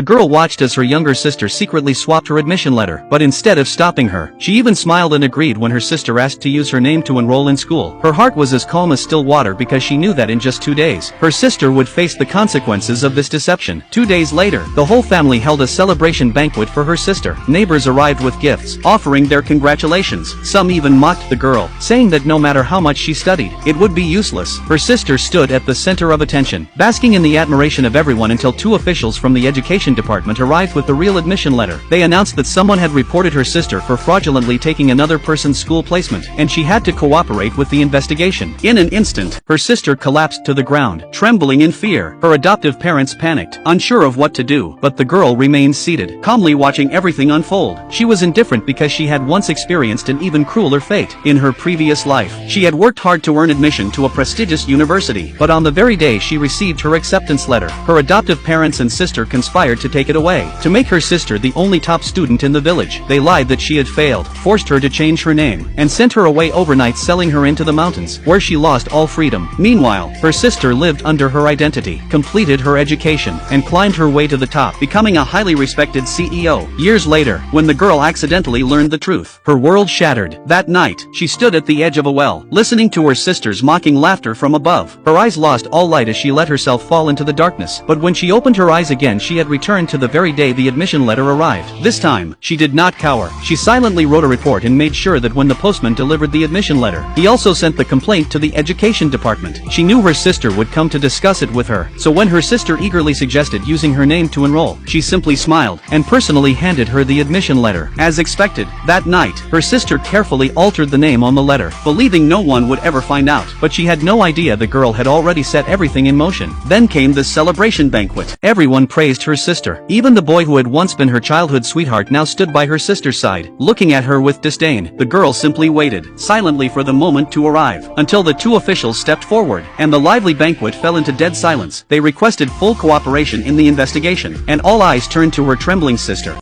The girl watched as her younger sister secretly swapped her admission letter, but instead of stopping her, she even smiled and agreed when her sister asked to use her name to enroll in school. Her heart was as calm as still water because she knew that in just 2 days, her sister would face the consequences of this deception. 2 days later, the whole family held a celebration banquet for her sister. Neighbors arrived with gifts, offering their congratulations. Some even mocked the girl, saying that no matter how much she studied, it would be useless. Her sister stood at the center of attention, basking in the admiration of everyone until 2 officials from the education department arrived with the real admission letter. They announced that someone had reported her sister for fraudulently taking another person's school placement, and she had to cooperate with the investigation. In an instant, her sister collapsed to the ground, trembling in fear. Her adoptive parents panicked, unsure of what to do, but the girl remained seated, calmly watching everything unfold. She was indifferent because she had once experienced an even crueler fate. In her previous life, she had worked hard to earn admission to a prestigious university, but on the very day she received her acceptance letter, her adoptive parents and sister conspired to take it away. To make her sister the only top student in the village, they lied that she had failed, forced her to change her name, and sent her away overnight, selling her into the mountains, where she lost all freedom. Meanwhile, her sister lived under her identity, completed her education, and climbed her way to the top, becoming a highly respected CEO. Years later, when the girl accidentally learned the truth, her world shattered. That night, she stood at the edge of a well, listening to her sister's mocking laughter from above. Her eyes lost all light as she let herself fall into the darkness, but when she opened her eyes again, she had returned to the very day the admission letter arrived. This time, she did not cower. She silently wrote a report and made sure that when the postman delivered the admission letter, he also sent the complaint to the education department. She knew her sister would come to discuss it with her, so when her sister eagerly suggested using her name to enroll, she simply smiled and personally handed her the admission letter. As expected, that night, her sister carefully altered the name on the letter, believing no one would ever find out, but she had no idea the girl had already set everything in motion. Then came the celebration banquet. Everyone praised her sister. Even the boy who had once been her childhood sweetheart now stood by her sister's side, looking at her with disdain. The girl simply waited, silently, for the moment to arrive, until the 2 officials stepped forward, and the lively banquet fell into dead silence. They requested full cooperation in the investigation, and all eyes turned to her trembling sister.